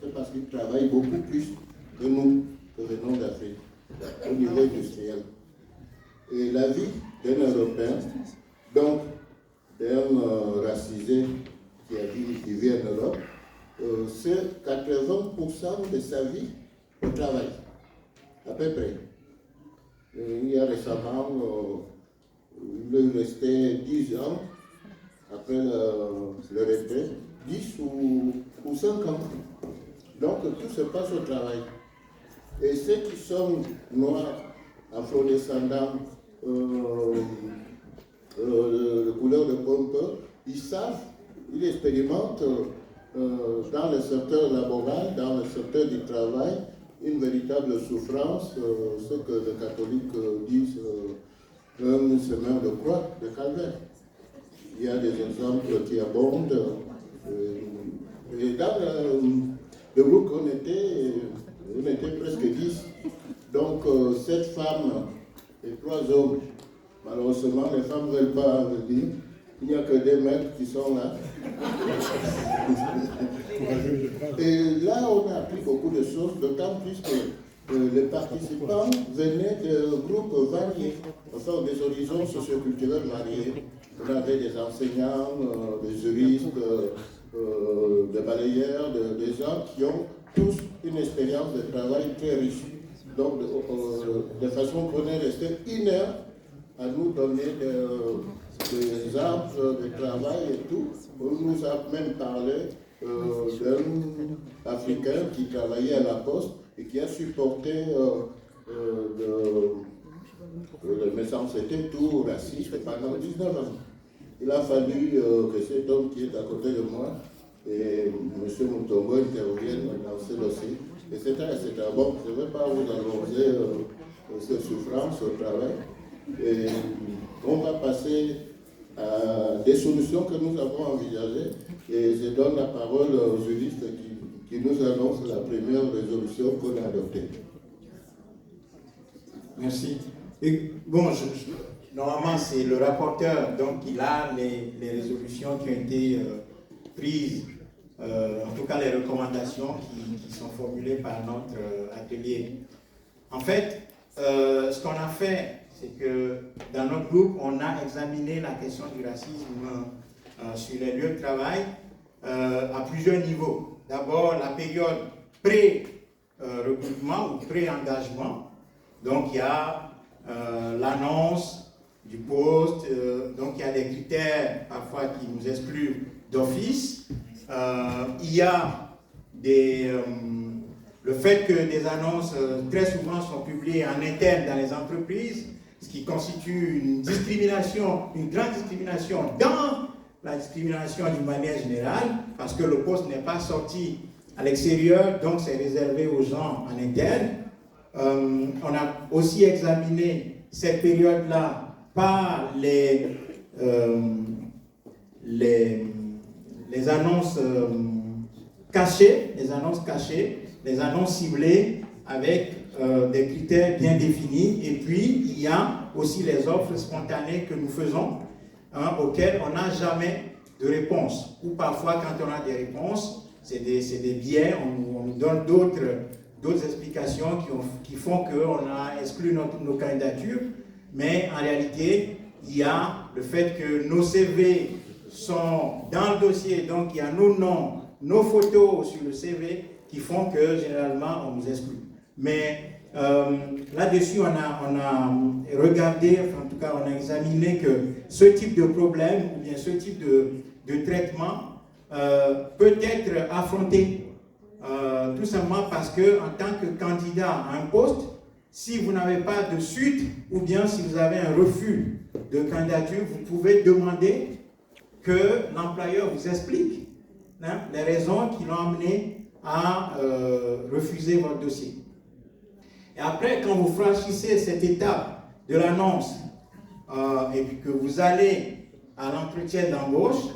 c'est parce qu'ils travaillent beaucoup plus que nous, que venons d'Afrique, au niveau industriel. Et la vie d'un Européen, donc d'un racisé qui vit en Europe, c'est 80% de sa vie au travail, à peu près. Il y a récemment, il est resté 10 ans après le retrait, 10 ou 5 ans. Donc tout se passe au travail. Et ceux qui sont noirs, afro-descendants, de couleur de pompe, ils savent, ils expérimentent dans le secteur laboral, dans le secteur du travail, une véritable souffrance, ce que les catholiques disent un chemin de croix, de calvaire. Il y a des exemples qui abondent. Et dans le groupe on était presque 10. Donc 7 femmes et 3 hommes. Malheureusement, les femmes ne veulent pas venir. Il n'y a que des mecs qui sont là. Et là, on a appris beaucoup de choses, d'autant plus que les participants venaient de groupes variés, enfin des horizons socioculturels variés. On avait des enseignants, des juristes, des balayeurs, des gens qui ont tous une expérience de travail très riche. Donc, de façon qu'on est resté 1 heure à nous donner des arbres de travail et tout. On nous a même parlé d'un Africain qui travaillait à la poste et qui a supporté mais sans c'était tout raciste pendant 19 ans. Il a fallu que cet homme qui est à côté de moi et M. Mutombo interviennent dans ce dossier, etc. Bon, je ne vais pas vous annoncer ces souffrances au travail. Et on va passer à des solutions que nous avons envisagées et je donne la parole aux juristes qui nous annoncent la première résolution qu'on a adoptée. Merci. Et bon, normalement c'est le rapporteur, donc il a les résolutions qui ont été prises, en tout cas les recommandations qui sont formulées par notre atelier. En fait, ce qu'on a fait, c'est que dans notre groupe, on a examiné la question du racisme sur les lieux de travail à plusieurs niveaux. D'abord, la période pré-recrutement ou pré-engagement. Donc, il y a l'annonce du poste, donc il y a des critères parfois qui nous excluent d'office. Il y a le fait que des annonces très souvent sont publiées en interne dans les entreprises, ce qui constitue une discrimination, une grande discrimination dans la discrimination d'une manière générale, parce que le poste n'est pas sorti à l'extérieur, donc c'est réservé aux gens en interne. On a aussi examiné cette période-là par les annonces cachées, les annonces ciblées avec des critères bien définis. Et puis, il y a aussi les offres spontanées que nous faisons, auxquelles on n'a jamais de réponse. Ou parfois, quand on a des réponses, c'est des biais, on nous donne d'autres explications qui font qu'on a exclu nos candidatures. Mais en réalité, il y a le fait que nos CV sont dans le dossier, donc il y a nos noms, nos photos sur le CV qui font que généralement on nous exclut. Mais là-dessus, on a regardé, enfin, en tout cas on a examiné que ce type de problème ou bien ce type de traitement peut être affronté tout simplement parce que en tant que candidat à un poste, si vous n'avez pas de suite ou bien si vous avez un refus de candidature, vous pouvez demander que l'employeur vous explique les raisons qui l'ont amené à refuser votre dossier. Et après, quand vous franchissez cette étape de l'annonce et puis que vous allez à l'entretien d'embauche,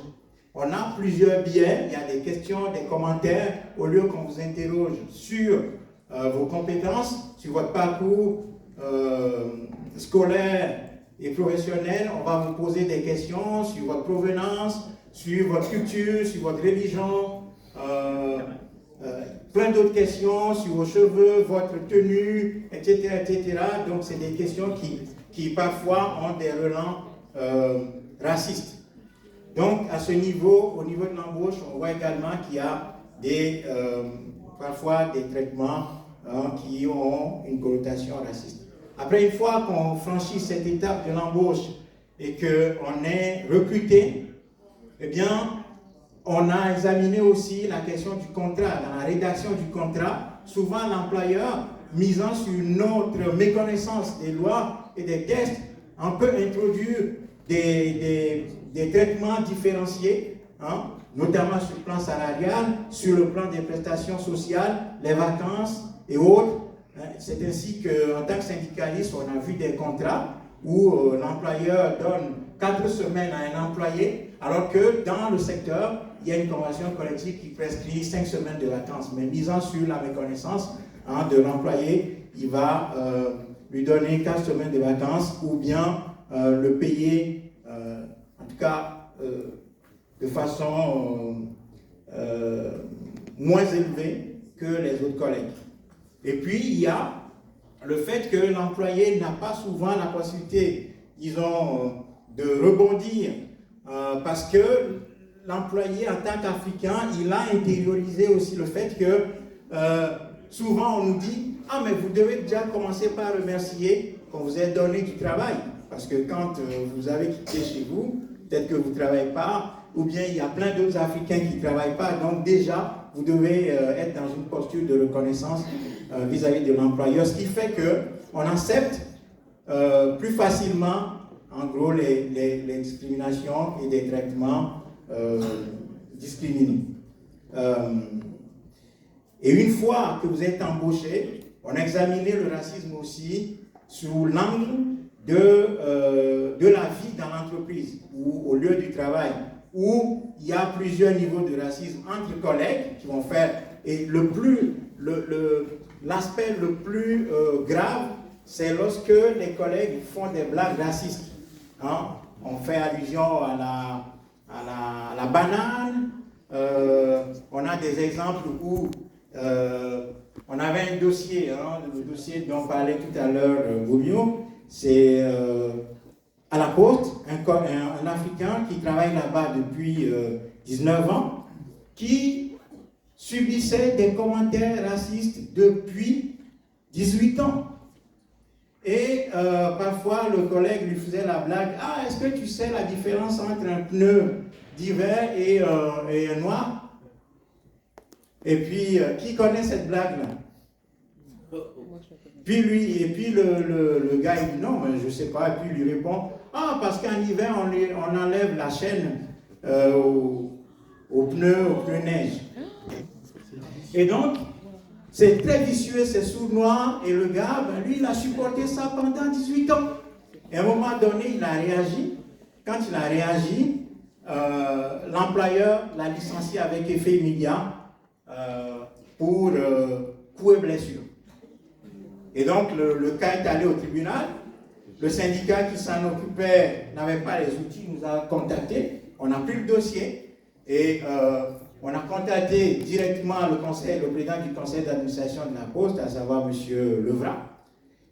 on a plusieurs biais. Il y a des questions, des commentaires, au lieu qu'on vous interroge sur vos compétences, sur votre parcours scolaire et professionnel, on va vous poser des questions sur votre provenance, sur votre culture, sur votre religion, plein d'autres questions sur vos cheveux, votre tenue, etc., etc. Donc, c'est des questions qui parfois ont des relents racistes. Donc, à ce niveau, au niveau de l'embauche, on voit également qu'il y a parfois des traitements qui ont une connotation raciste. Après, une fois qu'on franchit cette étape de l'embauche et qu'on est recruté, eh bien, on a examiné aussi la question du contrat. Dans la rédaction du contrat, souvent l'employeur, misant sur notre méconnaissance des lois et des textes, on peut introduire des traitements différenciés, notamment sur le plan salarial, sur le plan des prestations sociales, les vacances et autres. C'est ainsi qu'en tant que syndicaliste, on a vu des contrats où l'employeur donne 4 semaines à un employé, alors que dans le secteur, il y a une convention collective qui prescrit 5 semaines de vacances. Mais misant sur la méconnaissance de l'employé, il va lui donner 4 semaines de vacances ou bien le payer, en tout cas, de façon moins élevée que les autres collègues. Et puis, il y a le fait que l'employé n'a pas souvent la possibilité, disons, de rebondir parce que l'employé, en tant qu'Africain, il a intériorisé aussi le fait que souvent on nous dit « Ah, mais vous devez déjà commencer par remercier qu'on vous ait donné du travail. » Parce que quand vous avez quitté chez vous, peut-être que vous ne travaillez pas, ou bien il y a plein d'autres Africains qui ne travaillent pas. Donc déjà, vous devez être dans une posture de reconnaissance vis-à-vis de l'employeur. Ce qui fait qu'on accepte plus facilement, en gros, les discriminations et des traitements discriminés. Et une fois que vous êtes embauché, on a examiné le racisme aussi sous l'angle de la vie dans l'entreprise ou au lieu du travail, où il y a plusieurs niveaux de racisme entre collègues qui vont faire. Et l'aspect le plus grave, c'est lorsque les collègues font des blagues racistes. On fait allusion à la banane. On a des exemples où on avait un dossier, le dossier dont parlait tout à l'heure Boumio, c'est à la Poste, un Africain qui travaille là-bas depuis 19 ans, qui subissait des commentaires racistes depuis 18 ans. Et parfois, le collègue lui faisait la blague « Ah, est-ce que tu sais la différence entre un pneu d'hiver et un noir ?» Et puis, qui connaît cette blague-là? Puis le gars, il dit non, mais je ne sais pas. Et puis il lui répond, ah, parce qu'en hiver, on enlève la chaîne au pneu neige. Et donc, c'est très vicieux, c'est sournois. Et le gars, lui, il a supporté ça pendant 18 ans. Et à un moment donné, il a réagi. Quand il a réagi, l'employeur l'a licencié avec effet immédiat pour coups et blessures. Et donc, le cas est allé au tribunal. Le syndicat qui s'en occupait n'avait pas les outils, nous a contactés. On a pris le dossier et on a contacté directement le président du conseil d'administration de la Poste, à savoir M. Levra.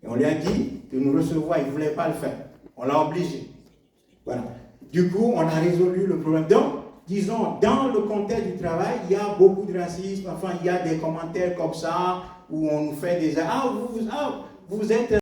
Et on lui a dit de nous recevoir. Il ne voulait pas le faire. On l'a obligé. Voilà. Du coup, on a résolu le problème. Donc, disons, dans le contexte du travail, il y a beaucoup de racisme. Enfin, il y a des commentaires comme ça où on nous fait des... vous êtes